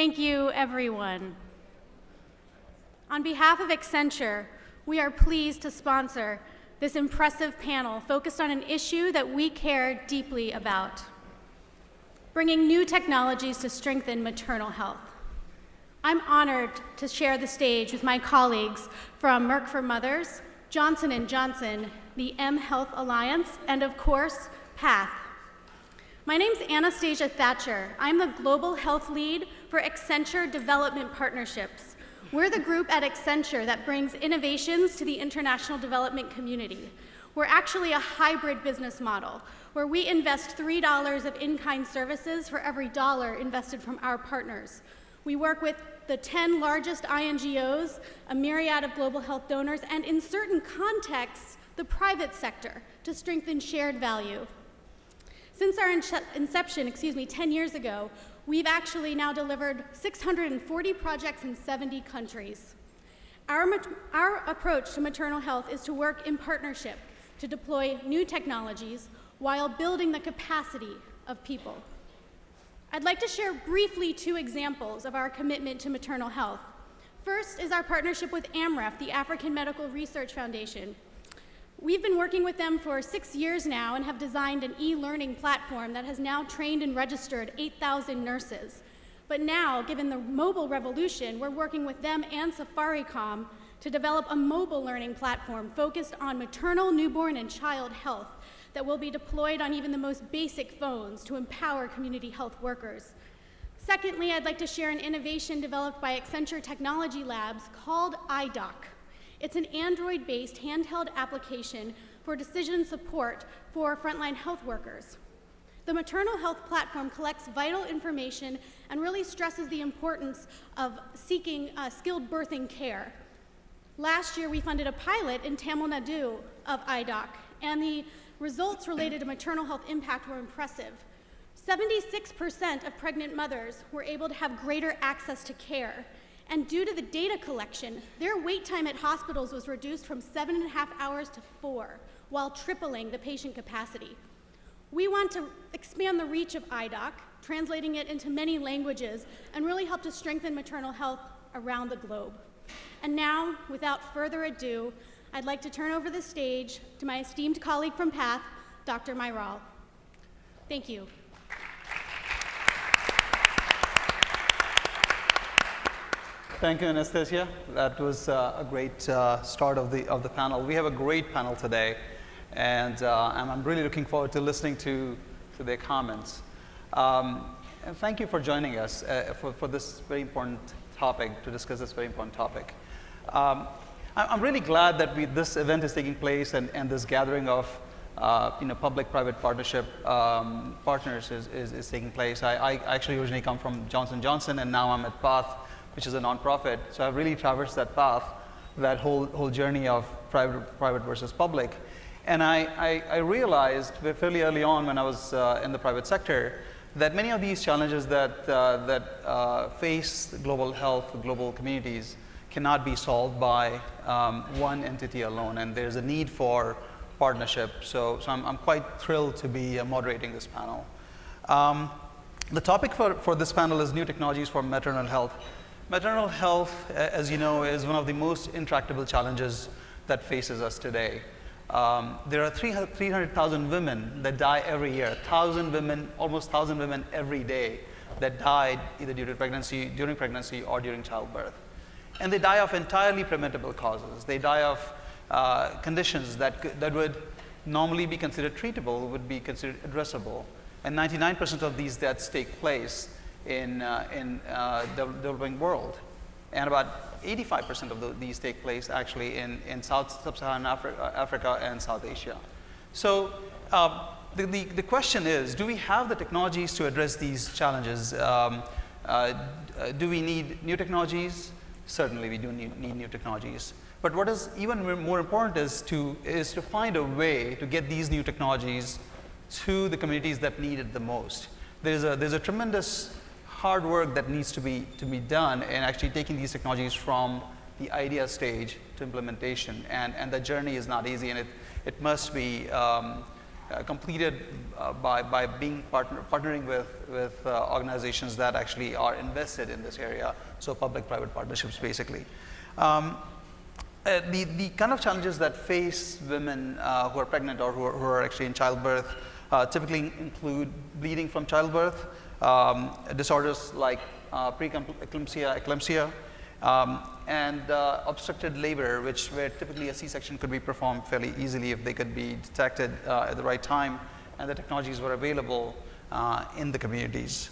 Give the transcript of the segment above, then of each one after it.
Thank you, everyone. On behalf of Accenture, we are pleased to sponsor this impressive panel focused on an issue that we care deeply about: bringing new technologies to strengthen maternal health. I'm honored to share the stage with my colleagues from Merck for Mothers, Johnson & Johnson, the mHealth Alliance, and of course, PATH. My name's Anastasia Thatcher. I'm the Global Health Lead for Accenture Development Partnerships. We're the group at Accenture that brings innovations to the international development community. We're actually a hybrid business model where we invest $3 of in-kind services for every dollar invested from our partners. We work with the 10 largest INGOs, a myriad of global health donors, and in certain contexts, the private sector to strengthen shared value. Since our inception, 10 years ago, we've actually now delivered 640 projects in 70 countries. Our approach to maternal health is to work in partnership to deploy new technologies while building the capacity of people. I'd like to share briefly 2 examples of our commitment to maternal health. First is our partnership with AMREF, the African Medical Research Foundation. We've been working with them for 6 years now and have designed an e-learning platform that has now trained and registered 8,000 nurses. But now, given the mobile revolution, we're working with them and Safaricom to develop a mobile learning platform focused on maternal, newborn, and child health that will be deployed on even the most basic phones to empower community health workers. Secondly, I'd like to share an innovation developed by Accenture Technology Labs called iDoc. It's an Android-based handheld application for decision support for frontline health workers. The maternal health platform collects vital information and really stresses the importance of seeking skilled birthing care. Last year, we funded a pilot in Tamil Nadu of iDoc, and the results related to maternal health impact were impressive. 76% of pregnant mothers were able to have greater access to care. And due to the data collection, their wait time at hospitals was reduced from 7.5 hours to 4, while tripling the patient capacity. We want to expand the reach of iDoc, translating it into many languages, and really help to strengthen maternal health around the globe. And now, without further ado, I'd like to turn over the stage to my esteemed colleague from PATH, Dr. Mairal. Thank you. Thank you, Anastasia. That was a great start of the panel. We have a great panel today, and I'm really looking forward to listening to their comments. And thank you for joining us for this very important topic, to discuss this very important topic. I'm really glad that this event is taking place and this gathering of public-private partnership partners is taking place. I actually originally come from Johnson & Johnson, and now I'm at PATH, which is a nonprofit. So I've really traversed that path, that whole journey of private versus public. And I realized fairly early on when I was in the private sector that many of these challenges that face global health, global communities, cannot be solved by one entity alone, and there's a need for partnership. So I'm quite thrilled to be moderating this panel. The topic for this panel is new technologies for maternal health. Maternal health, as you know, is one of the most intractable challenges that faces us today. There are 300,000 women that die every year, almost 1,000 women every day that died either during pregnancy or during childbirth. And they die of entirely preventable causes. They die of conditions that would normally be considered treatable, would be considered addressable. And 99% of these deaths take place in the developing world. And about 85% of these take place actually in Sub-Saharan Africa and South Asia. So the question is, do we have the technologies to address these challenges? Do we need new technologies? Certainly we do need new technologies. But what is even more important is to find a way to get these new technologies to the communities that need it the most. There's a tremendous hard work that needs to be done in actually taking these technologies from the idea stage to implementation, and the journey is not easy, and it must be completed by being partnering with organizations that actually are invested in this area, so public-private partnerships basically. The kind of challenges that face women who are pregnant or who are actually in childbirth typically include bleeding from childbirth, disorders like preeclampsia, and obstructed labor, where typically a C-section could be performed fairly easily if they could be detected at the right time and the technologies were available in the communities.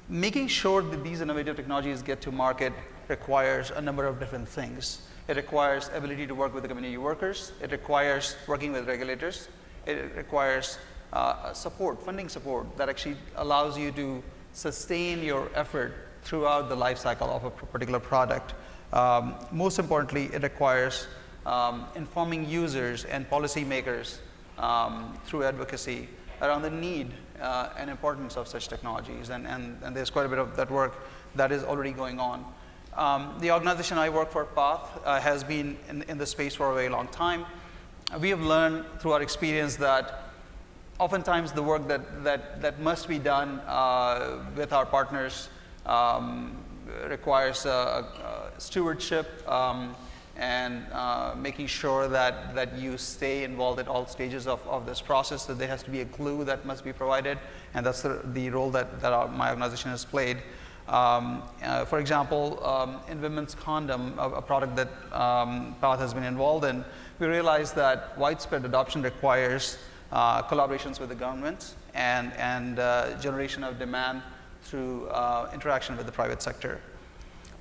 Making sure that these innovative technologies get to market requires a number of different things. It requires ability to work with the community workers. It requires working with regulators. It requires funding support that actually allows you to sustain your effort throughout the life cycle of a particular product. Most importantly, it requires informing users and policymakers through advocacy around the need and importance of such technologies, and there's quite a bit of that work that is already going on. The organization I work for, PATH, has been in the space for a very long time. We have learned through our experience that oftentimes the work that must be done with our partners requires stewardship and making sure that you stay involved at all stages of this process, that there has to be a glue that must be provided, and that's the role that my organization has played. For example, in women's condom, a product that PATH has been involved in, we realized that widespread adoption requires collaborations with the government and generation of demand through interaction with the private sector.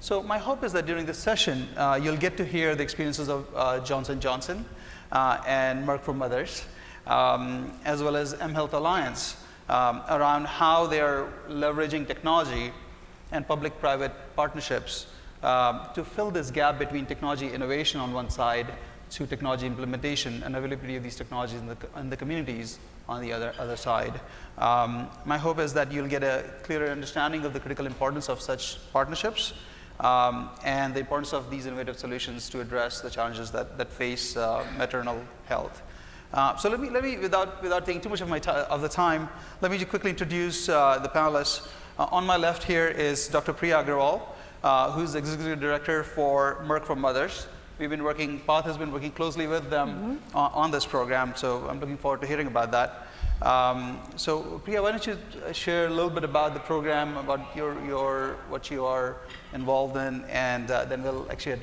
So my hope is that during this session, you'll get to hear the experiences of Johnson & Johnson and Merck for Mothers, as well as mHealth Alliance, around how they are leveraging technology and public-private partnerships to fill this gap between technology innovation on one side to technology implementation and availability of these technologies in the communities on the other side. My hope is that you'll get a clearer understanding of the critical importance of such partnerships and the importance of these innovative solutions to address the challenges that face maternal health. So let me without taking too much of the time, let me just quickly introduce the panelists. On my left here is Dr. Priya Agrawal, who's the Executive Director for Merck for Mothers. PATH has been working closely with them on this program, so I'm looking forward to hearing about that. So Priya, why don't you share a little bit about the program, about what you are involved in, and then we'll actually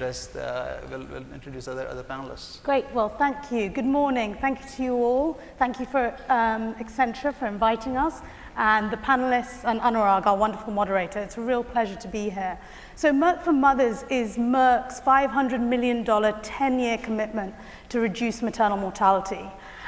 we'll introduce other panelists. Great, well, thank you. Good morning. Thank you to you all. Thank you for Accenture for inviting us, and the panelists, and Anurag, our wonderful moderator. It's a real pleasure to be here. So Merck for Mothers is Merck's $500 million 10-year commitment to reduce maternal mortality.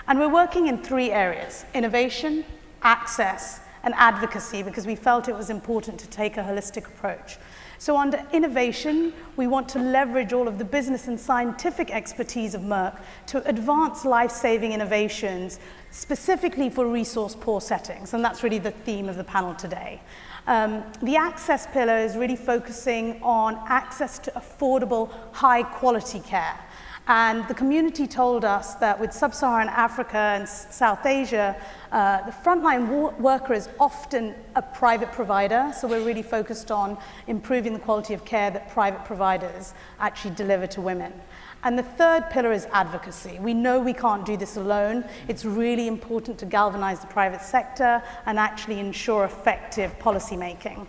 And we're working in 3 areas: innovation, access, and advocacy, because we felt it was important to take a holistic approach. So under innovation, we want to leverage all of the business and scientific expertise of Merck to advance life-saving innovations, specifically for resource-poor settings, and that's really the theme of the panel today. The access pillar is really focusing on access to affordable, high-quality care. And the community told us that with sub-Saharan Africa and South Asia, the frontline worker is often a private provider, so we're really focused on improving the quality of care that private providers actually deliver to women. And the third pillar is advocacy. We know we can't do this alone. It's really important to galvanize the private sector and actually ensure effective policy making.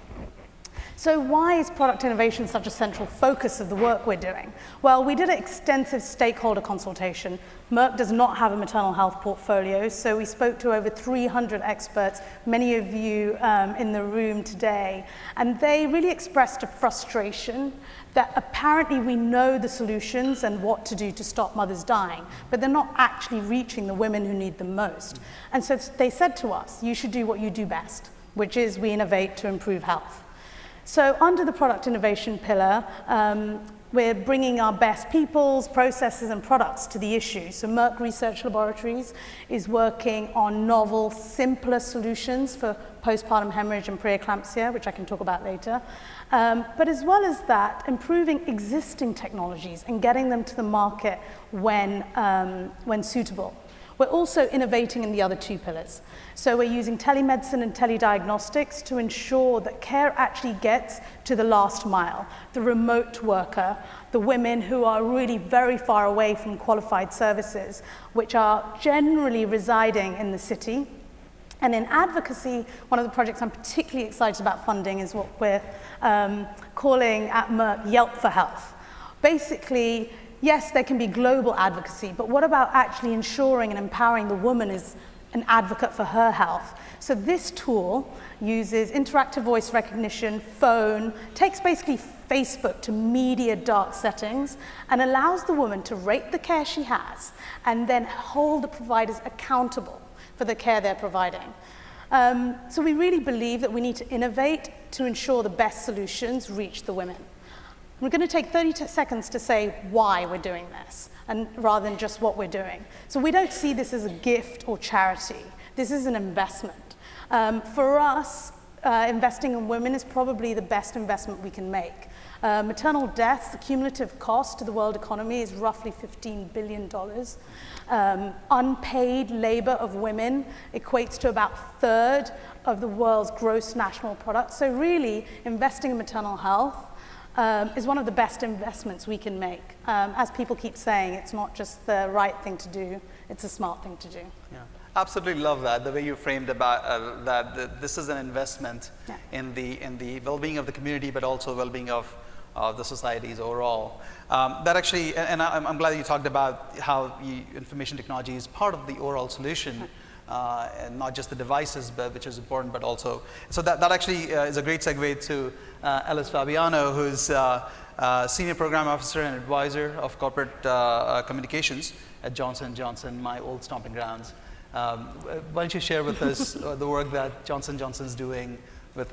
So why is product innovation such a central focus of the work we're doing? Well, we did an extensive stakeholder consultation. Merck does not have a maternal health portfolio, so we spoke to over 300 experts, many of you in the room today, and they really expressed a frustration that apparently we know the solutions and what to do to stop mothers dying, but they're not actually reaching the women who need them most. And so they said to us, you should do what you do best, which is we innovate to improve health. So under the product innovation pillar, we're bringing our best peoples, processes, and products to the issue. So Merck Research Laboratories is working on novel, simpler solutions for postpartum hemorrhage and preeclampsia, which I can talk about later. But as well as that, improving existing technologies and getting them to the market when suitable. we're also innovating in the other two pillars. So we're using telemedicine and telediagnostics to ensure that care actually gets to the last mile, the remote worker, the women who are really very far away from qualified services, which are generally residing in the city. And in advocacy, one of the projects I'm particularly excited about funding is what we're calling at Merck Yelp for Health. Basically, yes, there can be global advocacy, but what about actually ensuring and empowering the woman as an advocate for her health? So this tool uses interactive voice recognition, phone, takes basically Facebook to media dark settings, and allows the woman to rate the care she has and then hold the providers accountable for the care they're providing. So we really believe that we need to innovate to ensure the best solutions reach the women. We're going to take 30 seconds to say why we're doing this, and rather than just what we're doing. So we don't see this as a gift or charity. This is an investment. For us, investing in women is probably the best investment we can make. Maternal deaths, the cumulative cost to the world economy is roughly $15 billion. Unpaid labor of women equates to about a third of the world's gross national product. So really, investing in maternal health is one of the best investments we can make. As people keep saying, it's not just the right thing to do, it's a smart thing to do. Yeah. Absolutely love that, the way you framed about that this is an investment in the well-being of the community, but also well-being of the societies overall. That actually, and I'm glad that you talked about how information technology is part of the overall solution, and not just the devices, which is important, but also, so that actually is a great segue to Alice Fabiano, who's Senior Program Officer and Advisor of Corporate Communications at Johnson & Johnson, my old stomping grounds. Why don't you share with us the work that Johnson & Johnson is doing with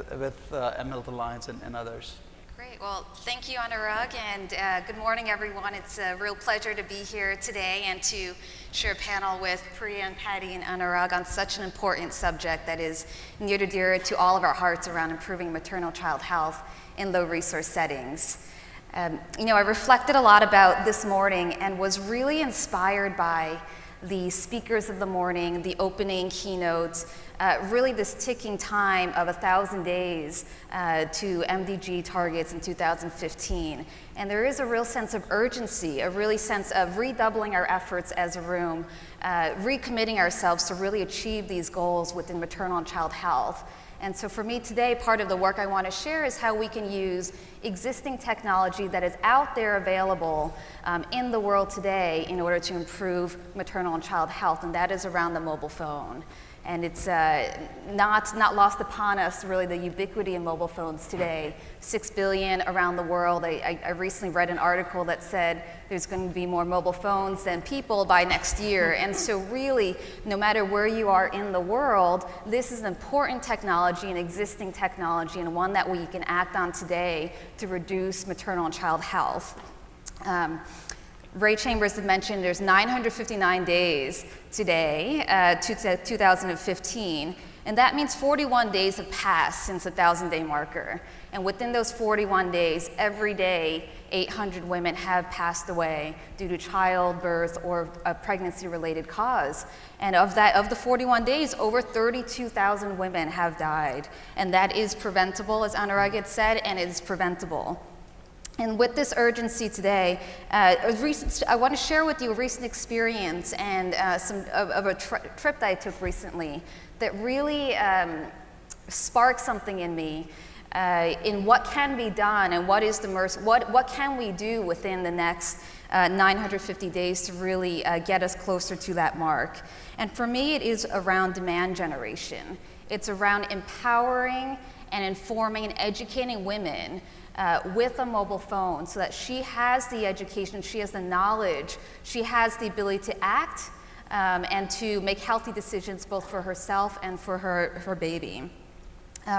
mHealth Alliance and others? Great. Well, thank you, Anurag, and good morning, everyone. It's a real pleasure to be here today and to share a panel with Priya and Patty and Anurag on such an important subject that is near to dear to all of our hearts around improving maternal child health in low-resource settings. I reflected a lot about this morning and was really inspired by the speakers of the morning, the opening keynotes, really this ticking time of 1,000 days to MDG targets in 2015. And there is a real sense of urgency, a really sense of redoubling our efforts as a room, recommitting ourselves to really achieve these goals within maternal and child health. And so for me today, part of the work I want to share is how we can use existing technology that is out there available in the world today in order to improve maternal and child health, and that is around the mobile phone. And it's not lost upon us, really, the ubiquity of mobile phones today. 6 billion around the world. I recently read an article that said there's going to be more mobile phones than people by next year. And so really, no matter where you are in the world, this is an important technology, an existing technology, and one that we can act on today to reduce maternal and child health. Ray Chambers had mentioned there's 959 days today to 2015, and that means 41 days have passed since the 1,000-day marker. And within those 41 days, every day, 800 women have passed away due to childbirth or a pregnancy-related cause. And of the 41 days, over 32,000 women have died. And that is preventable, as Anurag had said, and it is preventable. And with this urgency today, I want to share with you a recent experience and a trip that I took recently that really sparked something in me in what can be done and what can we do within the next 950 days to really get us closer to that mark. And for me, it is around demand generation. It's around empowering and informing and educating women with a mobile phone so that she has the education, she has the knowledge, she has the ability to act and to make healthy decisions both for herself and for her baby.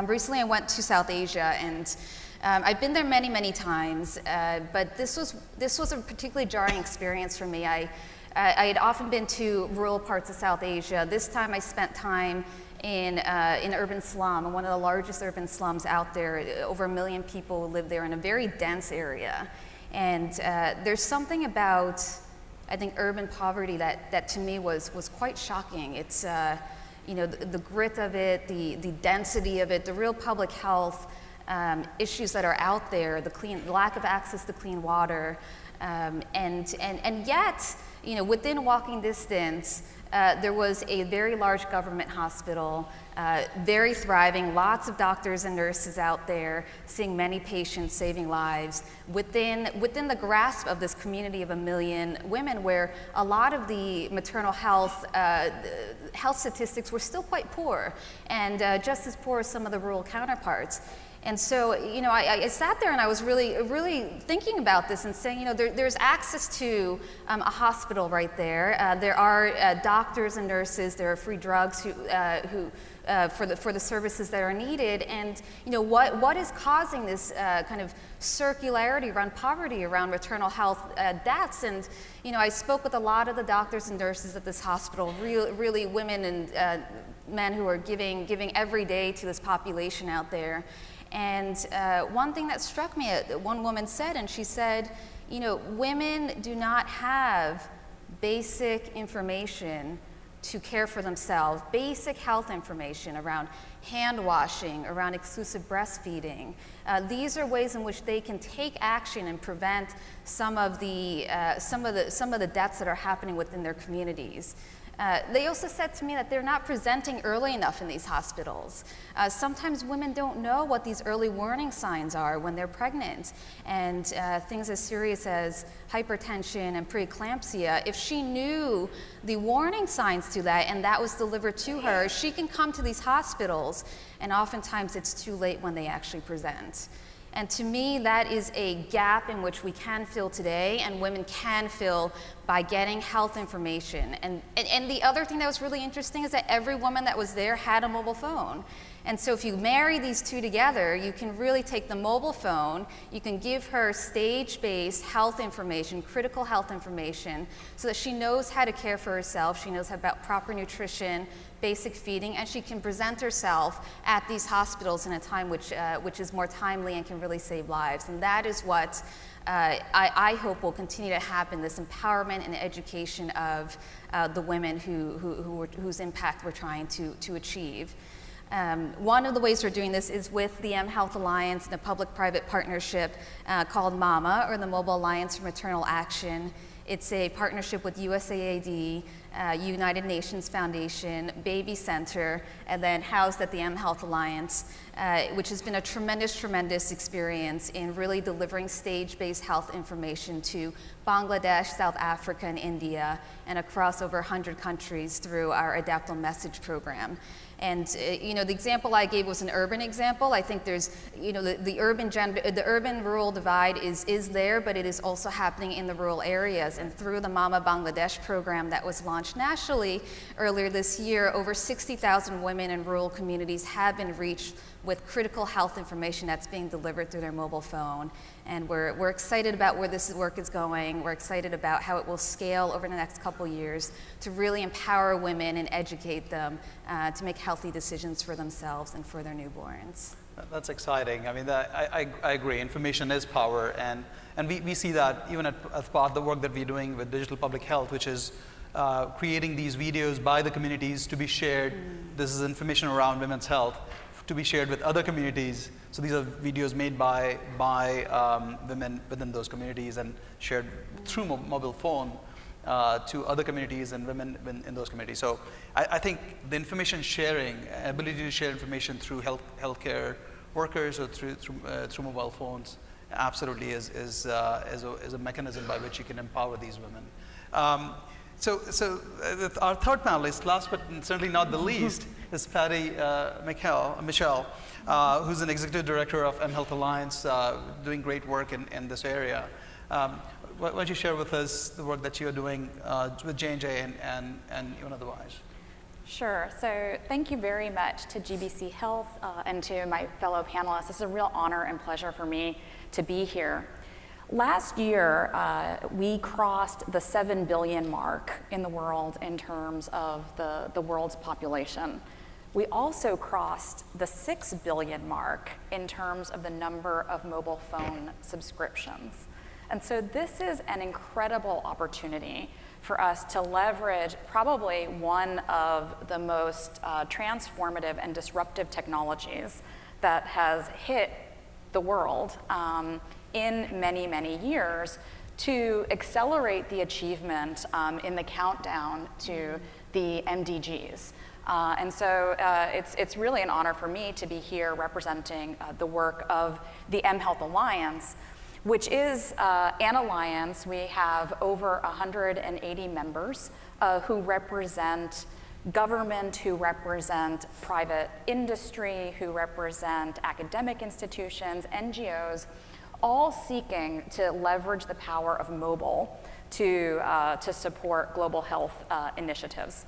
Recently I went to South Asia, and I've been there many, many times, but this was a particularly jarring experience for me. I had often been to rural parts of South Asia. This time I spent time in urban slum, one of the largest urban slums out there. Over 1 million people live there in a very dense area. And there's something about I think, urban poverty that to me was quite shocking. It's, you know, the grit of it, the density of it, the real public health issues that are out there, the lack of access to clean water, and yet, you know, within walking distance, there was a very large government hospital, very thriving, lots of doctors and nurses out there, seeing many patients, saving lives, within the grasp of this community of 1 million women, where a lot of the maternal health statistics were still quite poor, and just as poor as some of the rural counterparts. And so, you know, I sat there and I was really thinking about this and saying, you know, there's access to a hospital right there. There are doctors and nurses. There are free drugs for the services that are needed. And, you know, what is causing this kind of circularity around poverty, around maternal health deaths? And, you know, I spoke with a lot of the doctors and nurses at this hospital, really women and men who are giving every day to this population out there. And one thing that struck me, one woman said, and she said, you know, women do not have basic information to care for themselves, basic health information around hand washing, around exclusive breastfeeding. These are ways in which they can take action and prevent some of the deaths that are happening within their communities. They also said to me that they're not presenting early enough in these hospitals. Sometimes women don't know what these early warning signs are when they're pregnant, and things as serious as hypertension and preeclampsia. If she knew the warning signs to that and that was delivered to her, she can come to these hospitals, and oftentimes it's too late when they actually present. And to me, that is a gap in which we can fill today, and women can fill by getting health information. And the other thing that was really interesting is that every woman that was there had a mobile phone. And so if you marry these two together, you can really take the mobile phone, you can give her stage-based health information, critical health information, so that she knows how to care for herself, she knows about proper nutrition, basic feeding, and she can present herself at these hospitals in a time which is more timely and can really save lives. And that is what I hope will continue to happen, this empowerment and education of the women whose impact we're trying to achieve. One of the ways we're doing this is with the mHealth Alliance and a public-private partnership called MAMA, or the Mobile Alliance for Maternal Action. It's a partnership with USAID, United Nations Foundation, Baby Center, and then housed at the mHealth Alliance, which has been a tremendous experience in really delivering stage-based health information to Bangladesh, South Africa, and India, and across over 100 countries through our Adaptable Message program. And you know, the example I gave was an urban example. I think there's, you know, the urban-rural divide is there, but it is also happening in the rural areas. And through the Mama Bangladesh program that was launched nationally earlier this year, over 60,000 women in rural communities have been reached with critical health information that's being delivered through their mobile phone. And we're excited about where this work is going. We're excited about how it will scale over the next couple years to really empower women and educate them to make healthy decisions for themselves and for their newborns. That's exciting. I mean, I agree. Information is power, and we see that even as part of the work that we're doing with digital public health, which is creating these videos by the communities to be shared. This is information around women's health to be shared with other communities. So these are videos made by women within those communities and shared through mobile phone to other communities and women in those communities. So I think the information sharing, ability to share information through healthcare workers or through mobile phones, absolutely is a mechanism by which you can empower these women. So our third panelist, last but certainly not the least, is Mechael, who's an executive director of mHealth Alliance, doing great work in this area. Why don't you share with us the work that you're doing with J&J and even otherwise? Sure. So thank you very much to GBCHealth and to my fellow panelists. It's a real honor and pleasure for me to be here. Last year, we crossed the 7 billion mark in the world in terms of the world's population. We also crossed the 6 billion mark in terms of the number of mobile phone subscriptions. And so this is an incredible opportunity for us to leverage probably one of the most transformative and disruptive technologies that has hit the world in many, many years to accelerate the achievement in the countdown to the MDGs. And so it's really an honor for me to be here representing the work of the mHealth Alliance, which is an alliance. We have over 180 members who represent government, who represent private industry, who represent academic institutions, NGOs, all seeking to leverage the power of mobile to support global health initiatives.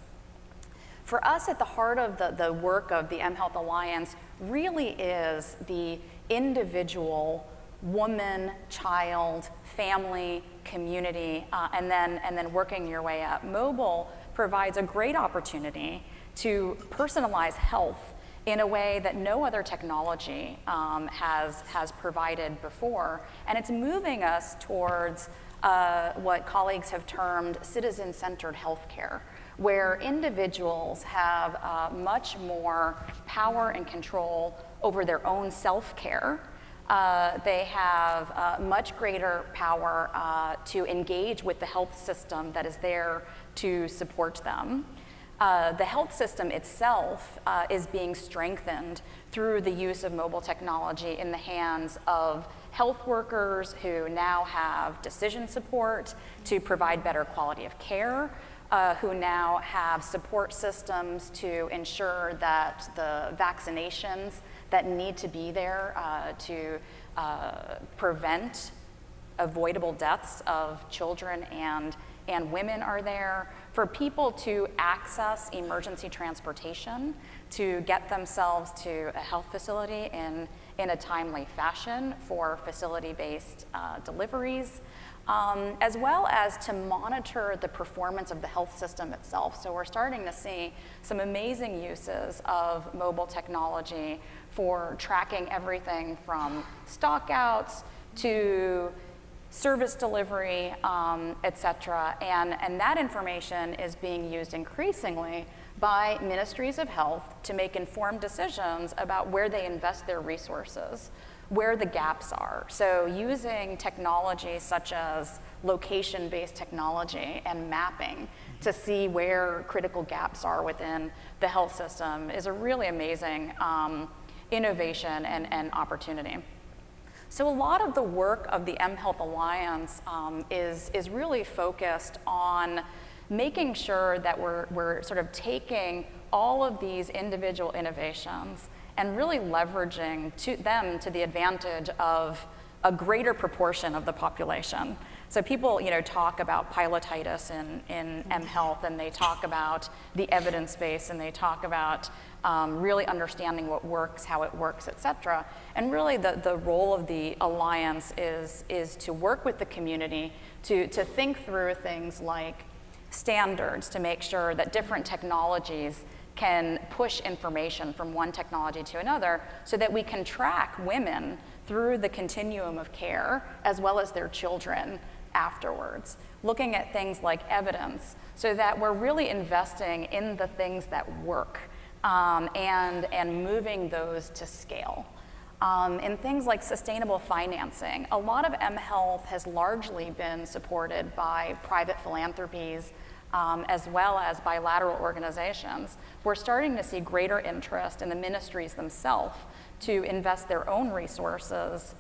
For us, at the heart of the work of the mHealth Alliance really is the individual woman, child, family, community, and then working your way up. Mobile provides a great opportunity to personalize health in a way that no other technology has provided before. And it's moving us towards what colleagues have termed citizen-centered healthcare, where individuals have much more power and control over their own self-care. They have much greater power to engage with the health system that is there to support them. The health system itself is being strengthened through the use of mobile technology in the hands of health workers who now have decision support to provide better quality of care, who now have support systems to ensure that the vaccinations that need to be there to prevent avoidable deaths of children and women are there, for people to access emergency transportation, to get themselves to a health facility in a timely fashion for facility-based deliveries, as well as to monitor the performance of the health system itself. So we're starting to see some amazing uses of mobile technology for tracking everything from stockouts to service delivery, et cetera. And that information is being used increasingly by ministries of health to make informed decisions about where they invest their resources, where the gaps are. So using technology such as location-based technology and mapping to see where critical gaps are within the health system is a really amazing innovation and opportunity. So a lot of the work of the mHealth Alliance is really focused on making sure that we're sort of taking all of these individual innovations and really leveraging them to the advantage of a greater proportion of the population. So people, talk about pilotitis in mHealth, and they talk about the evidence base, and they talk about really understanding what works, how it works, et cetera. And really the role of the Alliance is to work with the community to think through things like standards to make sure that different technologies can push information from one technology to another so that we can track women through the continuum of care as well as their children afterwards, looking at things like evidence so that we're really investing in the things that work and moving those to scale. In things like sustainable financing, a lot of mHealth has largely been supported by private philanthropies as well as bilateral organizations. We're starting to see greater interest in the ministries themselves to invest their own resources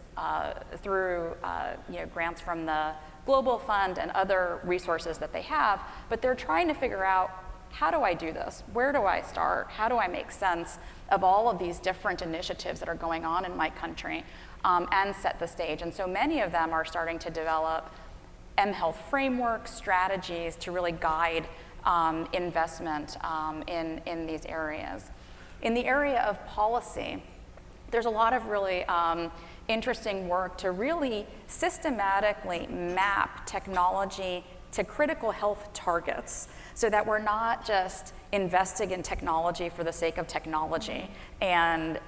through grants from the Global Fund and other resources that they have, but they're trying to figure out, how do I do this? Where do I start? How do I make sense of all of these different initiatives that are going on in my country and set the stage? And so many of them are starting to develop mHealth frameworks, strategies to really guide investment in these areas. In the area of policy, there's a lot of really interesting work to really systematically map technology to critical health targets so that we're not just investing in technology for the sake of technology and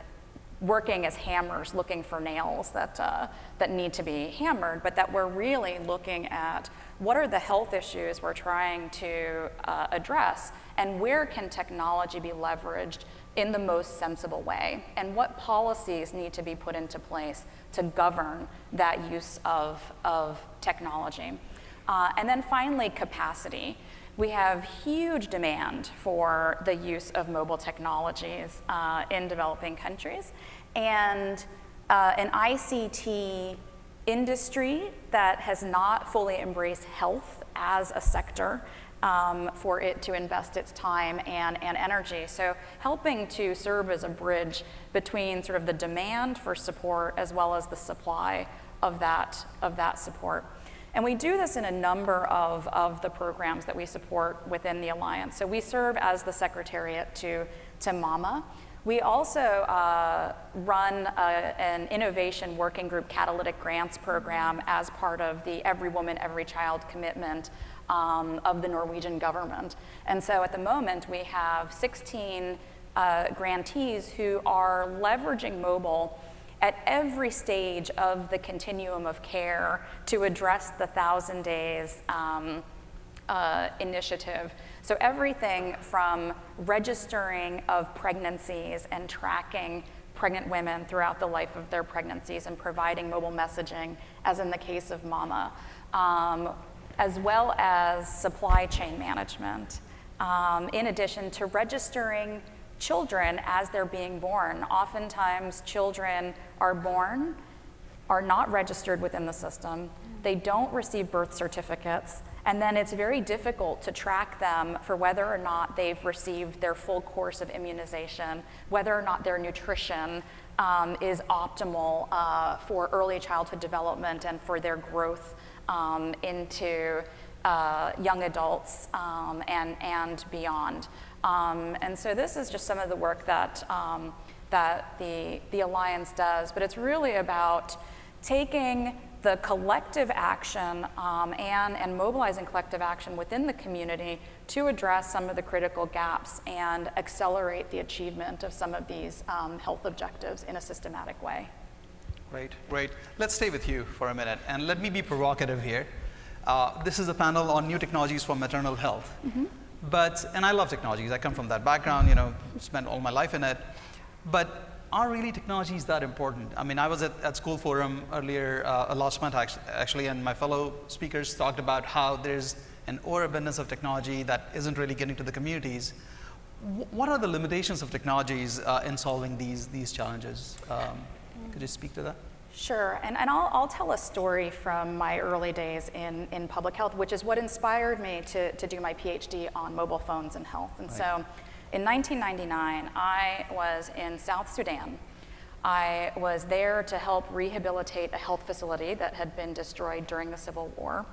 working as hammers looking for nails that need to be hammered, but that we're really looking at what are the health issues we're trying to address, and where can technology be leveraged in the most sensible way, and what policies need to be put into place to govern that use of technology. And then finally, capacity. We have huge demand for the use of mobile technologies in developing countries, and an ICT industry that has not fully embraced health as a sector for it to invest its time and energy. So helping to serve as a bridge between sort of the demand for support as well as the supply of that support. And we do this in a number of the programs that we support within the Alliance. So we serve as the secretariat to MAMA. We also run an innovation working group catalytic grants program as part of the Every Woman, Every Child commitment of the Norwegian government. And so at the moment, we have 16 grantees who are leveraging mobile at every stage of the continuum of care to address the 1,000 Days initiative. So everything from registering of pregnancies and tracking pregnant women throughout the life of their pregnancies and providing mobile messaging, as in the case of MAMA, as well as supply chain management, in addition to registering children as they're being born. Oftentimes, children are born, are not registered within the system, they don't receive birth certificates, and then it's very difficult to track them for whether or not they've received their full course of immunization, whether or not their nutrition is optimal for early childhood development and for their growth into young adults and beyond. And so this is just some of the work that the Alliance does, but it's really about taking the collective action and mobilizing collective action within the community to address some of the critical gaps and accelerate the achievement of some of these health objectives in a systematic way. Great, great. Let's stay with you for a minute, and let me be provocative here. This is a panel on new technologies for maternal health. Mm-hmm. And I love technologies. I come from that background, spent all my life in it. But are really technologies that important? I mean, I was at School Forum earlier last month actually, and my fellow speakers talked about how there's an overabundance of technology that isn't really getting to the communities. What are the limitations of technologies in solving these challenges? Could you speak to that? Sure, and I'll tell a story from my early days in public health, which is what inspired me to do my PhD on mobile phones and health. And so in 1999, I was in South Sudan. I was there to help rehabilitate a health facility that had been destroyed during the Civil War.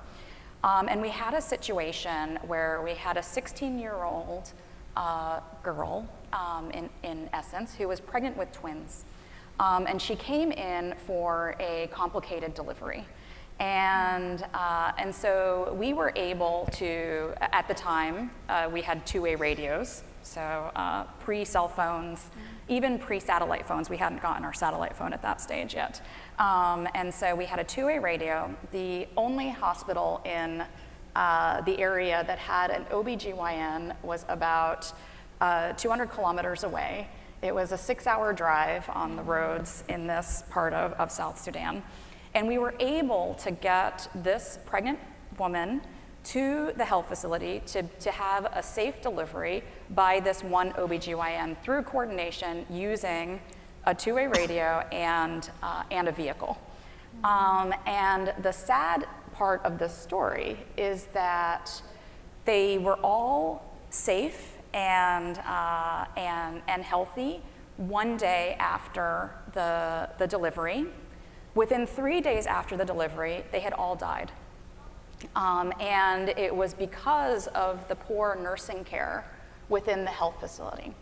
And we had a situation where we had a 16-year-old girl, in essence, who was pregnant with twins. And she came in for a complicated delivery. And so we were able to, at the time, we had two-way radios, so pre-cell phones, even pre-satellite phones. We hadn't gotten our satellite phone at that stage yet. And so we had a two-way radio. The only hospital in the area that had an OBGYN was about 200 kilometers away. It was a 6-hour drive on the roads in this part of South Sudan. And we were able to get this pregnant woman to the health facility to have a safe delivery by this one OBGYN through coordination using a two-way radio and a vehicle. And the sad part of this story is that they were all safe and healthy one day after the delivery. Within 3 days after the delivery, they had all died. And it was because of the poor nursing care within the health facility.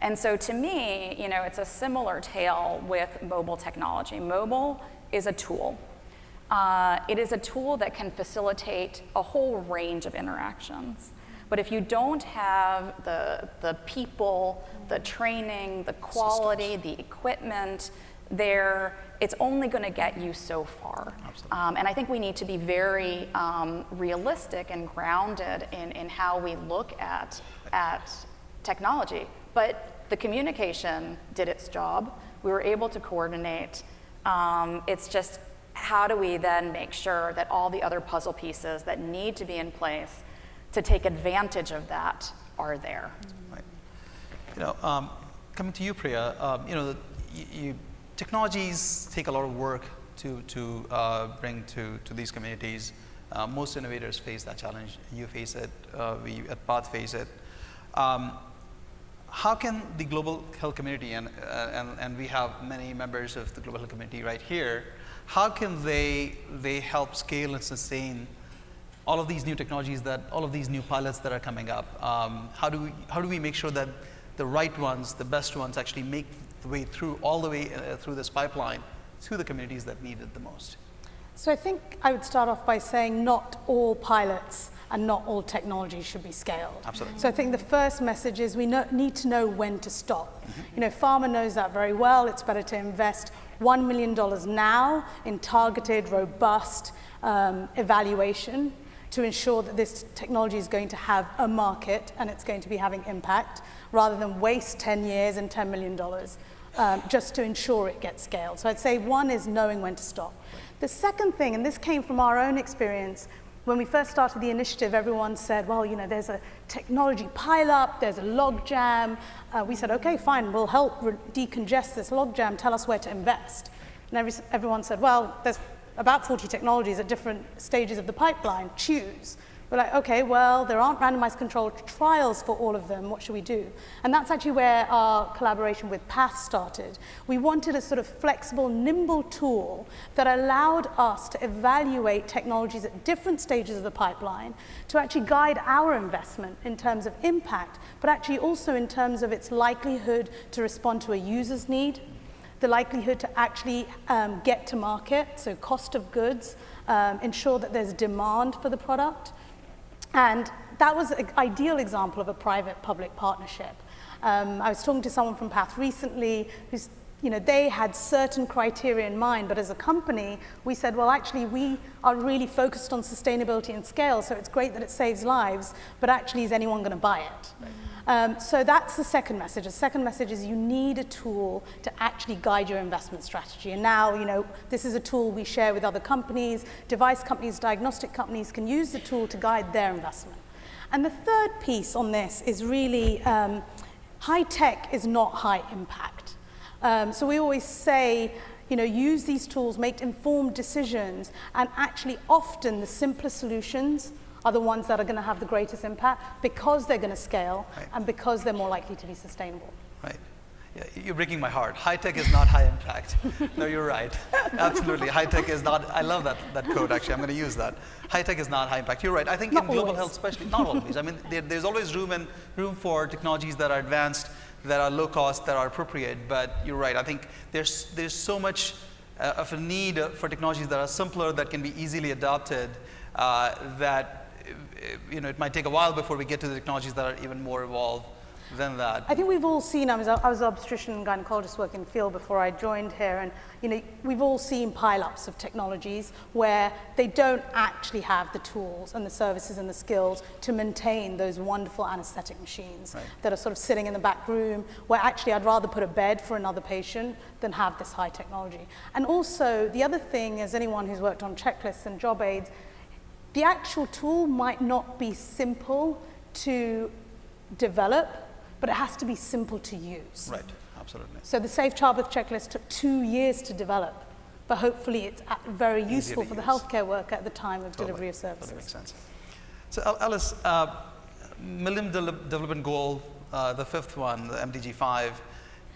And so to me, it's a similar tale with mobile technology. Mobile is a tool. It is a tool that can facilitate a whole range of interactions. But if you don't have the people, the training, the quality, the equipment there, it's only going to get you so far. And I think we need to be very realistic and grounded in how we look at technology. But the communication did its job. We were able to coordinate. It's just, how do we then make sure that all the other puzzle pieces that need to be in place to take advantage of that are there? Right. Coming to you, Priya, technologies take a lot of work to bring to these communities. Most innovators face that challenge. You face it. We at Path face it. How can the global health community, and we have many members of the global health community right here, how can they help scale and sustain all of these new technologies, all of these new pilots that are coming up? How do we make sure that the right ones, the best ones, actually make the way through, all the way through this pipeline to the communities that need it the most? So I think I would start off by saying not all pilots and not all technology should be scaled. Absolutely. So I think the first message is we need to know when to stop. Pharma knows that very well. It's better to invest $1 million now in targeted, robust evaluation to ensure that this technology is going to have a market and it's going to be having impact, rather than waste 10 years and $10 million just to ensure it gets scaled. So I'd say one is knowing when to stop. The second thing, and this came from our own experience, when we first started the initiative, everyone said, well, there's a technology pileup, there's a logjam. We said, okay, fine, we'll help decongest this logjam, tell us where to invest. And everyone said, well, there's about 40 technologies at different stages of the pipeline, choose. We're like, okay, well, there aren't randomized controlled trials for all of them, what should we do? And that's actually where our collaboration with PATH started. We wanted a sort of flexible, nimble tool that allowed us to evaluate technologies at different stages of the pipeline to actually guide our investment in terms of impact, but actually also in terms of its likelihood to respond to a user's need, the likelihood to actually get to market, so cost of goods, ensure that there's demand for the product. And that was an ideal example of a private-public partnership. I was talking to someone from PATH recently who's, they had certain criteria in mind, but as a company, we said, well, actually, we are really focused on sustainability and scale, so it's great that it saves lives, but actually, is anyone going to buy it? Right. So that's the second message. The second message is you need a tool to actually guide your investment strategy. And now, this is a tool we share with other companies. Device companies, diagnostic companies can use the tool to guide their investment. And the third piece on this is really high tech is not high impact. So we always say, use these tools, make informed decisions, and actually often the simpler solutions are the ones that are going to have the greatest impact because they're going to scale, right, and because they're more likely to be sustainable. Right. Yeah, you're breaking my heart. High tech is not high impact. No, you're right. Absolutely. High tech is not, I love that quote actually. I'm going to use that. High tech is not high impact. You're right. I think not in global always. Health especially, not always. I mean, there's always room for technologies that are advanced, that are low cost, that are appropriate. But you're right. I think there's so much of a need for technologies that are simpler, that can be easily adopted, that it might take a while before we get to the technologies that are even more evolved than that. I think we've all seen, I was an obstetrician and gynecologist working in the field before I joined here, and we've all seen pile-ups of technologies where they don't actually have the tools and the services and the skills to maintain those wonderful anesthetic machines, right, that are sort of sitting in the back room, where actually I'd rather put a bed for another patient than have this high technology. And also, the other thing, as anyone who's worked on checklists and job aids, the actual tool might not be simple to develop, but it has to be simple to use. Right, absolutely. So the Safe Childbirth Checklist took 2 years to develop, but hopefully it's very useful for the healthcare worker at the time of delivery of services. That makes sense. So Alice, Millennium Development Goal, the fifth one, the MDG5,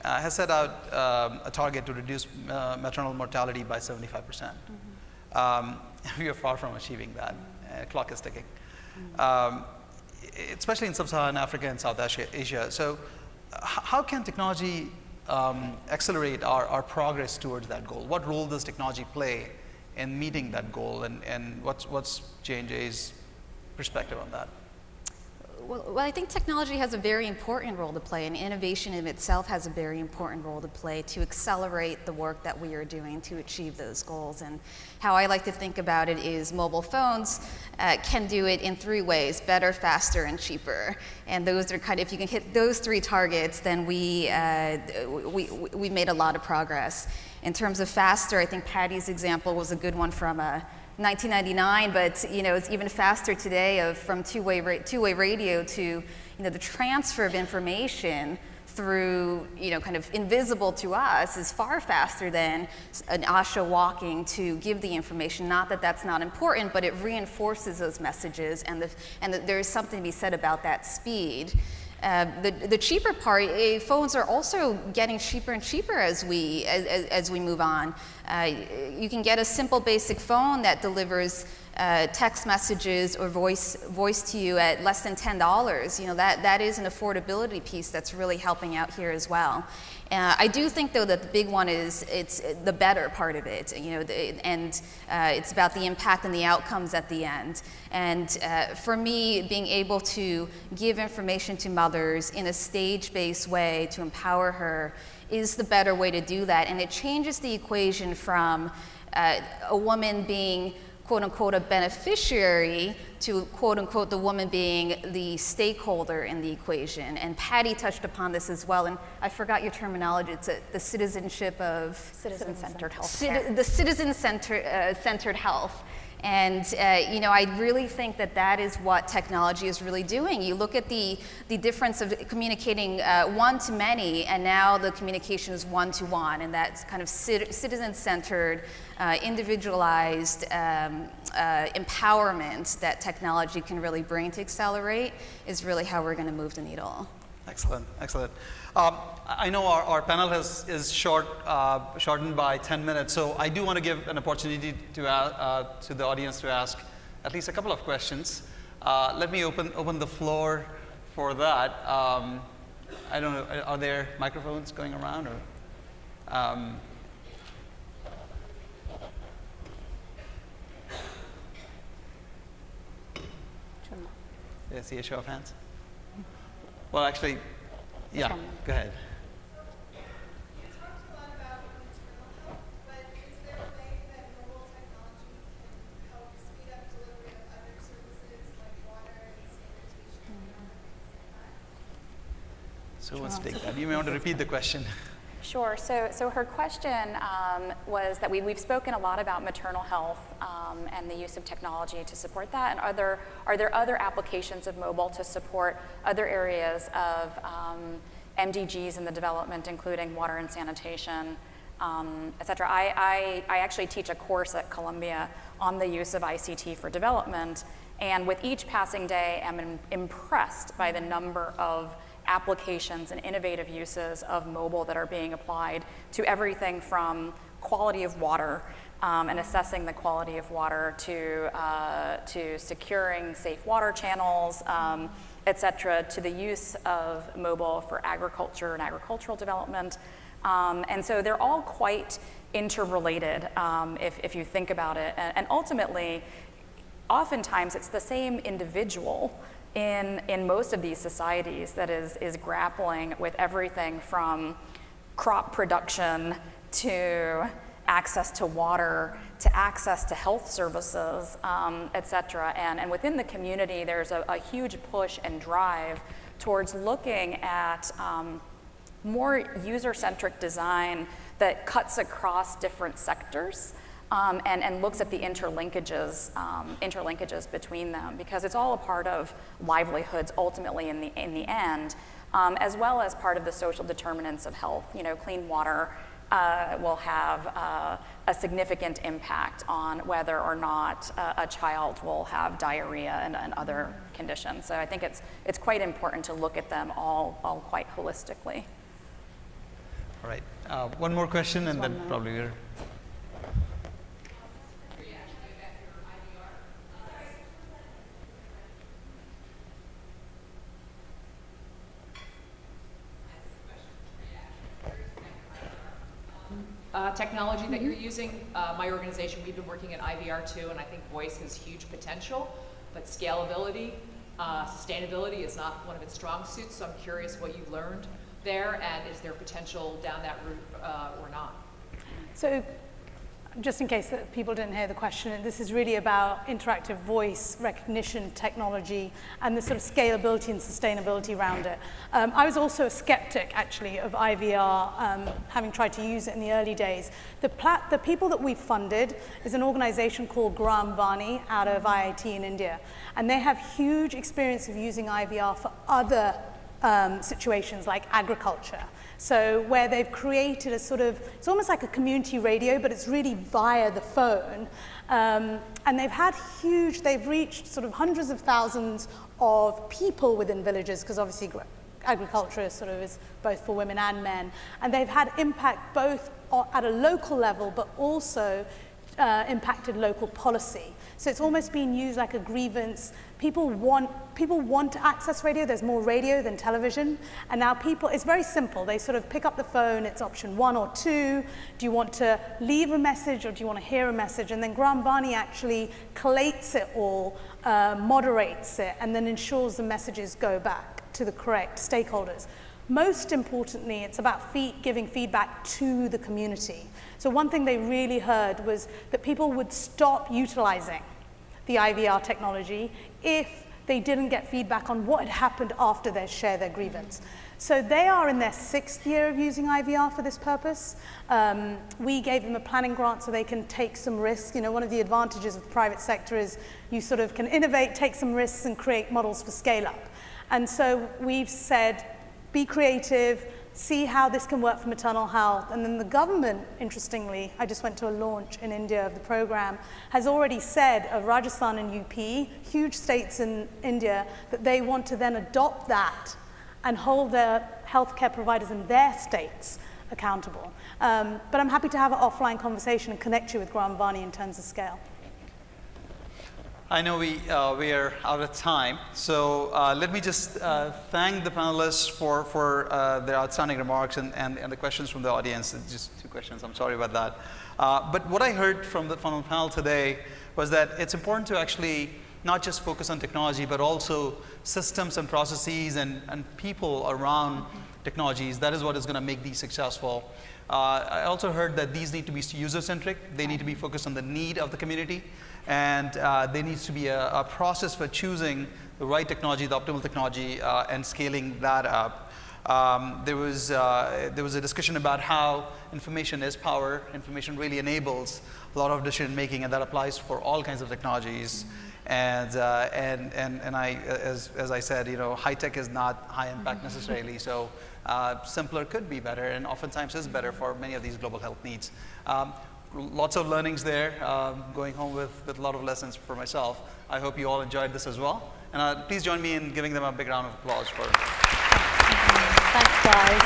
has set out a target to reduce maternal mortality by 75%. We are far from achieving that. Clock is ticking. Especially in sub-Saharan Africa and South Asia. So how can technology accelerate our progress towards that goal? What role does technology play in meeting that goal? And what's J&J's perspective on that? Well, I think technology has a very important role to play, and innovation in itself has a very important role to play to accelerate the work that we are doing to achieve those goals. And how I like to think about it is mobile phones can do it in 3 ways: better, faster, and cheaper. And those are kind of, if you can hit those 3 targets, then we made a lot of progress. In terms of faster, I think Patty's example was a good one from 1999, but it's even faster today from two-way radio to the transfer of information through kind of invisible to us is far faster than an ASHA walking to give the information. Not that that's not important, but it reinforces those messages, and there is something to be said about that speed. The cheaper part, phones are also getting cheaper and cheaper as we move on. You can get a simple basic phone that delivers text messages or voice to you at less than $10. That is an affordability piece that's really helping out here as well. I do think, though, that the big one is it's the better part of it, and it's about the impact and the outcomes at the end. And for me, being able to give information to mothers in a stage-based way to empower her is the better way to do that. And it changes the equation from a woman being quote-unquote a beneficiary to quote-unquote the woman being the stakeholder in the equation. And Patty touched upon this as well, and I forgot your terminology. It's the citizenship of... Citizen-centered health. The citizen-centered health. And I really think that is what technology is really doing. You look at the difference of communicating one to many, and now the communication is one to one, and that's kind of citizen-centered, individualized empowerment that technology can really bring to accelerate is really how we're going to move the needle. Excellent, excellent. I know our panel is shortened by 10 minutes, so I do want to give an opportunity to the audience to ask at least a couple of questions. Let me open the floor for that. I don't know, are there microphones going around? Or, I see a show of hands. Well, actually, yeah, go ahead. You talked a lot about maternal health, but is there a way that mobile technology can help speed up delivery of other services like water and sanitation? So let's take that. You may want to repeat the question. Sure. So her question was that we've spoken a lot about maternal health and the use of technology to support that. And are there other applications of mobile to support other areas of MDGs in the development, including water and sanitation, et cetera? I actually teach a course at Columbia on the use of ICT for development. And with each passing day, I'm impressed by the number of applications and innovative uses of mobile that are being applied to everything from quality of water and assessing the quality of water to securing safe water channels, et cetera, to the use of mobile for agriculture and agricultural development. And so they're all quite interrelated if you think about it. And ultimately, oftentimes it's the same individual in most of these societies that is grappling with everything from crop production to access to water to access to health services, et cetera. And within the community, there's a huge push and drive towards looking at more user-centric design that cuts across different sectors. And looks at the interlinkages between them, because it's all a part of livelihoods ultimately in the end, as well as part of the social determinants of health. Clean water will have a significant impact on whether or not a child will have diarrhea and other conditions. So I think it's quite important to look at them all quite holistically. All right, one more question, and then probably we're... Technology that you're using. My organization, we've been working at IVR too, and I think voice has huge potential, but scalability Sustainability is not one of its strong suits, so I'm curious what you learned there, and is there potential down that route or not? So just in case that people didn't hear the question, this is really about interactive voice recognition technology and the sort of scalability and sustainability around it. I was also a skeptic, actually, of IVR, having tried to use it in the early days. The people that we funded is an organization called Gram Vani out of IIT in India, and they have huge experience of using IVR for other situations like agriculture. So where they've created a sort of, it's almost like a community radio, but it's really via the phone. And they've reached sort of hundreds of thousands of people within villages, because obviously agriculture is both for women and men. And they've had impact both at a local level, but also impacted local policy. So it's almost been used like a grievance. People want to access radio. There's more radio than television. And now it's very simple. They sort of pick up the phone. It's option 1 or 2. Do you want to leave a message or do you want to hear a message? And then Gram Vani actually collates it all, moderates it, and then ensures the messages go back to the correct stakeholders. Most importantly, it's about giving feedback to the community. So one thing they really heard was that people would stop utilizing the IVR technology if they didn't get feedback on what had happened after they shared their grievance. So they are in their 6th year of using IVR for this purpose. We gave them a planning grant so they can take some risks. You know, one of the advantages of the private sector is you sort of can innovate, take some risks, and create models for scale up. And so we've said, be creative, see how this can work for maternal health. And then the government, interestingly, I just went to a launch in India of the program, has already said, of Rajasthan and UP, huge states in India, that they want to then adopt that and hold their healthcare providers in their states accountable. But I'm happy to have an offline conversation and connect you with Gram Vani in terms of scale. I know we are out of time, so let me just thank the panelists for their outstanding remarks and the questions from the audience. Just 2 questions, I'm sorry about that. But what I heard from the panel today was that it's important to actually not just focus on technology, but also systems and processes and people around technologies. That is what is going to make these successful. I also heard that these need to be user-centric. They need to be focused on the need of the community. And there needs to be a process for choosing the right technology, the optimal technology, and scaling that up. There was a discussion about how information is power. Information really enables a lot of decision making, and that applies for all kinds of technologies. And as I said, you know, high tech is not high impact necessarily. So simpler could be better, and oftentimes is better for many of these global health needs. Lots of learnings there, going home with a lot of lessons for myself. I hope you all enjoyed this as well. And please join me in giving them a big round of applause for. Thanks, guys.